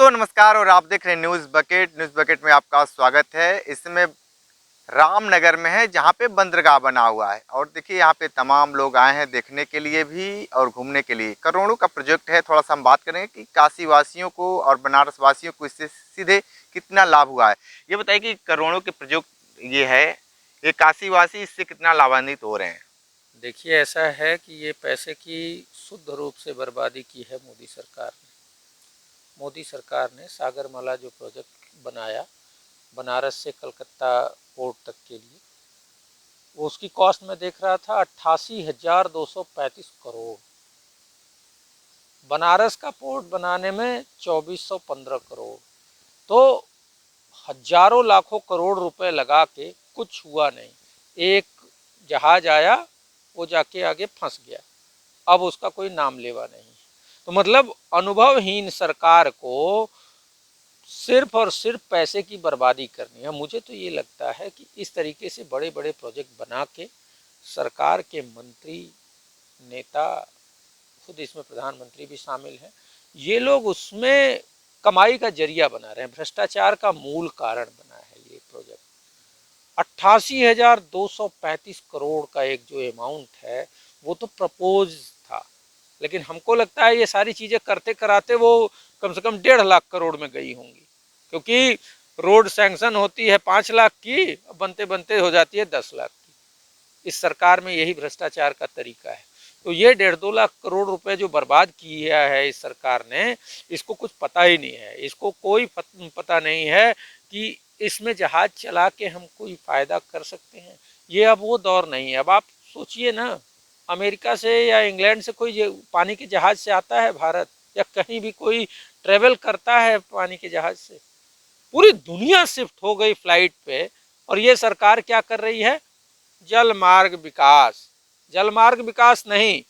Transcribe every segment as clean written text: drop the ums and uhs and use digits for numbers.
दोस्तों नमस्कार और आप देख रहे हैं न्यूज़ बकेट में आपका स्वागत है। इसमें रामनगर में है जहां पे बंदरगाह बना हुआ है और देखिए यहां पे तमाम लोग आए हैं देखने के लिए भी और घूमने के लिए। करोड़ों का प्रोजेक्ट है। थोड़ा सा हम बात करेंगे कि काशी वासियों को और बनारस वासियों को इससे सीधे कितना लाभ हुआ है। ये बताइए कि करोड़ों के प्रोजेक्ट ये है, ये काशी वासी इससे कितना लाभान्वित हो रहे हैं। देखिए, ऐसा है कि ये पैसे की शुद्ध रूप से बर्बादी की है मोदी सरकार ने। मोदी सरकार ने सागरमाला जो प्रोजेक्ट बनाया बनारस से कलकत्ता पोर्ट तक के लिए, वो उसकी कॉस्ट में देख रहा था 88,235 करोड़। बनारस का पोर्ट बनाने में 2415 करोड़। तो हजारों लाखों करोड़ रुपए लगा के कुछ हुआ नहीं। एक जहाज आया, वो जाके आगे फंस गया, अब उसका कोई नाम लेवा नहीं। तो मतलब अनुभवहीन सरकार को सिर्फ और सिर्फ पैसे की बर्बादी करनी है। मुझे तो ये लगता है कि इस तरीके से बड़े बड़े प्रोजेक्ट बना के सरकार के मंत्री, नेता, खुद इसमें प्रधानमंत्री भी शामिल हैं, ये लोग उसमें कमाई का जरिया बना रहे हैं। भ्रष्टाचार का मूल कारण बना है ये प्रोजेक्ट। 88,235 करोड़ का एक जो अमाउंट है वो तो प्रपोज था, लेकिन हमको लगता है ये सारी चीज़ें करते कराते वो कम से कम 1.5 लाख करोड़ में गई होंगी, क्योंकि रोड सैंक्शन होती है 5 लाख की, बनते बनते हो जाती है 10 लाख की। इस सरकार में यही भ्रष्टाचार का तरीका है। तो ये 1.5-2 लाख करोड़ रुपए जो बर्बाद किया है इस सरकार ने, इसको कुछ पता ही नहीं है। इसको कोई पता नहीं है कि इसमें जहाज चला के हम कोई फायदा कर सकते हैं। ये अब वो दौर नहीं है। अब आप सोचिए ना, अमेरिका से या इंग्लैंड से कोई पानी के जहाज से आता है भारत, या कहीं भी कोई ट्रेवल करता है पानी के जहाज से? पूरी दुनिया शिफ्ट हो गई फ्लाइट पे। और ये सरकार क्या कर रही है? जल मार्ग विकास। जल मार्ग विकास नहीं,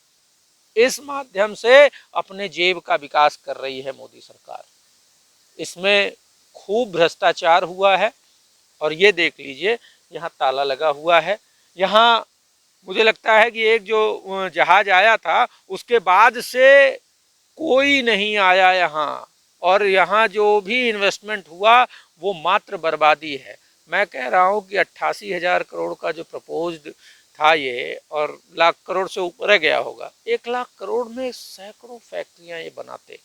इस माध्यम से अपने जेब का विकास कर रही है मोदी सरकार। इसमें खूब भ्रष्टाचार हुआ है। और ये देख लीजिए, यहाँ ताला लगा हुआ है। यहाँ मुझे लगता है कि एक जो जहाज आया था उसके बाद से कोई नहीं आया यहाँ। और यहाँ जो भी इन्वेस्टमेंट हुआ वो मात्र बर्बादी है। मैं कह रहा हूँ कि 88,000 करोड़ का जो प्रपोज्ड था ये, और लाख करोड़ से ऊपर गया होगा। 1 लाख करोड़ में सैकड़ों फैक्ट्रियाँ ये बनाते,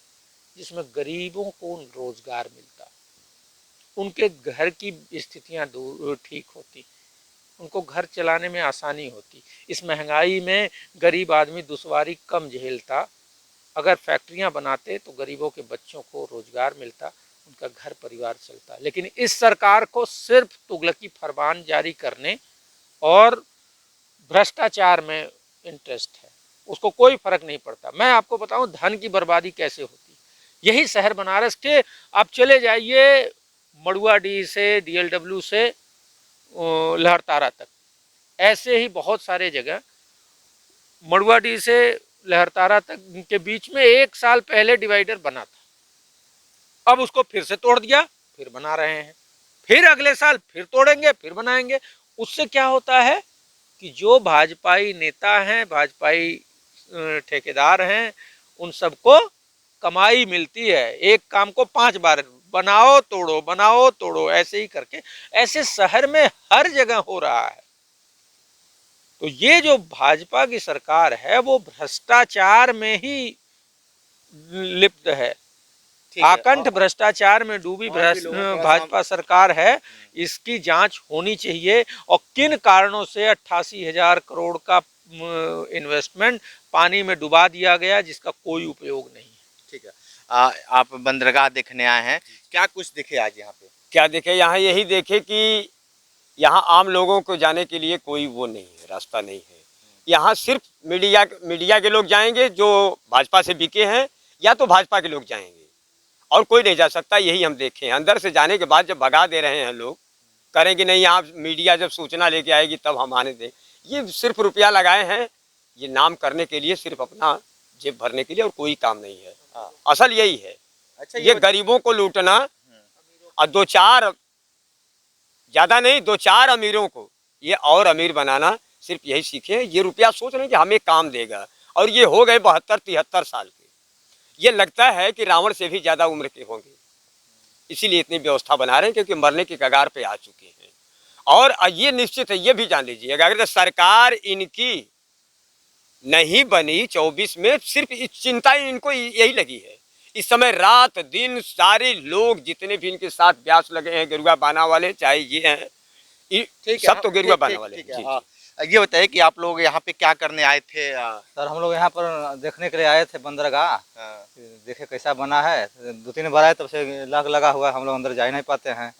जिसमें गरीबों को रोजगार मिलता, उनके घर की स्थितियाँ ठीक होती, उनको घर चलाने में आसानी होती। इस महंगाई में गरीब आदमी दुश्वारी कम झेलता। अगर फैक्ट्रियां बनाते तो गरीबों के बच्चों को रोजगार मिलता, उनका घर परिवार चलता। लेकिन इस सरकार को सिर्फ तुगलकी फरमान जारी करने और भ्रष्टाचार में इंटरेस्ट है। उसको कोई फर्क नहीं पड़ता। मैं आपको बताऊं धन की बर्बादी कैसे होती। यही शहर बनारस के आप चले जाइए, मड़ुआडीह से, DLW से लहरतारा तक, ऐसे ही बहुत सारे जगह। मड़ुआडीह से लहरतारा तक के बीच में 1 साल पहले डिवाइडर बना था, अब उसको फिर से तोड़ दिया, फिर बना रहे हैं। फिर अगले साल फिर तोड़ेंगे, फिर बनाएंगे। उससे क्या होता है कि जो भाजपाई नेता हैं, भाजपाई ठेकेदार हैं, उन सबको कमाई मिलती है। एक काम को 5 बार बनाओ तोड़ो, बनाओ तोड़ो, ऐसे ही करके ऐसे शहर में हर जगह हो रहा है। तो ये जो भाजपा की सरकार है वो भ्रष्टाचार में ही लिप्त है। आकंठ भ्रष्टाचार में डूबी भाजपा सरकार है। इसकी जांच होनी चाहिए और किन कारणों से 88,000 करोड़ का इन्वेस्टमेंट पानी में डुबा दिया गया, जिसका कोई उपयोग नहीं है। ठीक है। आप बंदरगाह देखने आए हैं, क्या कुछ दिखे आज यहाँ पे? क्या देखे? यहाँ यही देखे कि यहाँ आम लोगों को जाने के लिए कोई वो नहीं है, रास्ता नहीं है। यहाँ सिर्फ मीडिया के लोग जाएंगे जो भाजपा से बिके हैं, या तो भाजपा के लोग जाएंगे, और कोई नहीं जा सकता। यही हम देखे हैं। अंदर से जाने के बाद जब भगा दे रहे हैं लोग, करेंगे नहीं, यहाँ मीडिया जब सूचना लेके आएगी तब हम आने दें। ये सिर्फ रुपया लगाए हैं ये नाम करने के लिए, सिर्फ अपना जेब भरने के लिए, और कोई काम नहीं है। असल यही है। अच्छा, ये गरीबों को लूटना, और 2-4 ज़्यादा नहीं, 2-4 अमीरों को ये और अमीर बनाना, सिर्फ यही सीखे। ये रुपया सोच रहे हैं कि हमें काम देगा, और ये हो गए 72-73 साल के। ये लगता है कि रावण से भी ज़्यादा उम्र के होंगे। इसीलिए इतनी व्यवस्था बना रहे हैं, क्योंकि मरने की कगार पे आ चुके हैं। और ये निश्चित है, ये भी जान लीजिए, अगर सरकार इनकी नहीं बनी 24 में, सिर्फ इस चिंता इनको यही लगी है। इस समय रात दिन सारे लोग जितने भी इनके साथ ब्यास लगे हैं, गेरुआ बाना वाले, चाहे ये हैं, सब तो गेरुआ बाना वाले हैं। ये बताइए कि आप लोग यहाँ पे क्या करने आए थे? सर हम लोग यहाँ पर देखने के लिए आए थे बंदरगाह, देखे कैसा बना है। 2-3 बार आए, तब से लाग लगा हुआ है, हम लोग अंदर जा ही नहीं पाते हैं।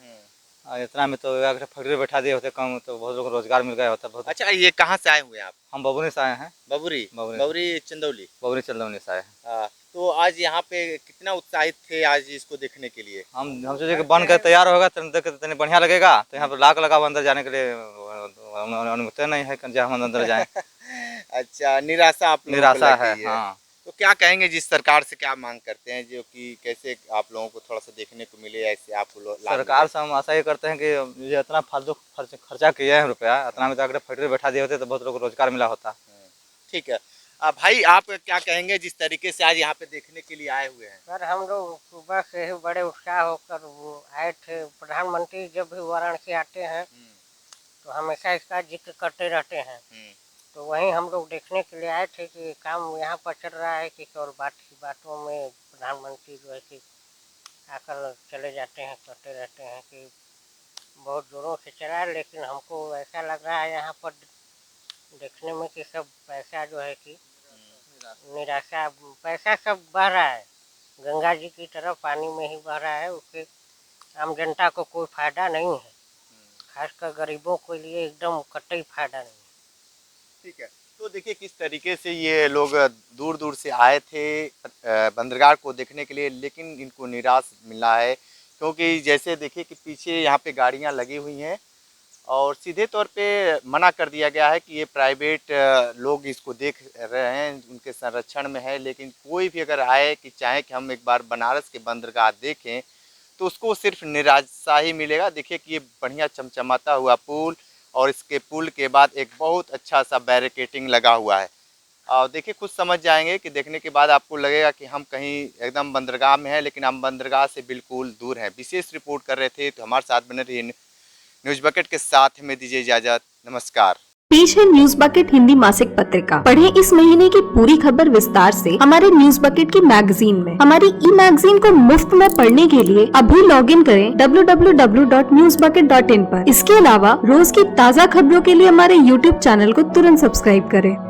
इतना में तो फैक्ट्री बैठा दिए होते कम, तो बहुत लोगों को रोजगार मिल गया होता। बहुत। अच्छा, ये कहाँ से आए हुए हैं आप? हम बबुनी से आए हैं। बबुरी चंदौली। बबुनी चंदौली से आए हैं। तो आज यहाँ पे कितना उत्साहित थे आज इसको देखने के लिए? हम सोचे कि बन कर तैयार होगा तो देख के बढ़िया लगेगा, तो यहाँ पर लाग लगा हुआ, अंदर जाने के लिए अनुमति नहीं है कि हम अंदर जाएं। अच्छा, निराशा आप लोगों को निराशा लगी है। हाँ। तो क्या कहेंगे, जिस सरकार से क्या मांग करते हैं, जो कि कैसे आप लोगों को थोड़ा सा देखने को मिले, ऐसे आपको सरकार से हम आशा ये करते हैं कि ये इतना फालतू खर्चा किए हैं रुपया, इतना में तो अगर फैक्ट्री बैठा दिए होते तो बहुत लोगों को रोजगार मिला होता। ठीक है। भाई, आप क्या कहेंगे जिस तरीके से आज यहाँ पे देखने के लिए आए हुए हैं? सर हम लोग सुबह से ही बड़े उत्साह होकर वो आए थे। प्रधानमंत्री जब भी वाराणसी आते हैं तो हमेशा इसका जिक्र करते रहते हैं, तो वहीं हम लोग देखने के लिए आए थे कि काम यहाँ पर चल रहा है कि और बातों में प्रधानमंत्री जो है कि आकर चले जाते हैं, कहते रहते हैं कि बहुत जोरों से चला है। लेकिन हमको ऐसा लग रहा है यहाँ पर देखने में कि सब पैसा जो है कि निराशा, पैसा सब बह रहा है गंगा जी की तरफ, पानी में ही बह रहा है। उससे आम जनता को कोई फायदा नहीं है, खासकर गरीबों के लिए एकदम कतई फायदा नहीं है। ठीक है। तो देखिए किस तरीके से ये लोग दूर दूर से आए थे बंदरगाह को देखने के लिए, लेकिन इनको निराश मिला है, क्योंकि जैसे देखिए कि पीछे यहाँ पे गाड़ियाँ लगी हुई हैं और सीधे तौर पे मना कर दिया गया है कि ये प्राइवेट लोग इसको देख रहे हैं, उनके संरक्षण में है। लेकिन कोई भी अगर आए कि चाहे कि हम एक बार बनारस के बंदरगाह देखें, तो उसको सिर्फ निराशा ही मिलेगा। देखिए कि ये बढ़िया चमचमाता हुआ पुल, और इसके पुल के बाद एक बहुत अच्छा सा बैरिकेटिंग लगा हुआ है। और देखिए खुद समझ जाएंगे कि देखने के बाद आपको लगेगा कि हम कहीं एकदम बंदरगाह में हैं, लेकिन हम बंदरगाह से बिल्कुल दूर हैं। विशेष रिपोर्ट कर रहे थे, तो हमारे साथ बने रहिए। न्यूज़ बकेट के साथ हमें दीजिए इजाजत। नमस्कार। पेश है न्यूज़ बकेट हिंदी मासिक पत्रिका। पढ़ें इस महीने की पूरी खबर विस्तार से हमारे न्यूज़ बकेट की मैगजीन में। हमारी ई मैगजीन को मुफ्त में पढ़ने के लिए अभी लॉगिन करें www.newsbucket.in पर। इसके अलावा रोज की ताज़ा खबरों के लिए हमारे YouTube चैनल को तुरंत सब्सक्राइब करें।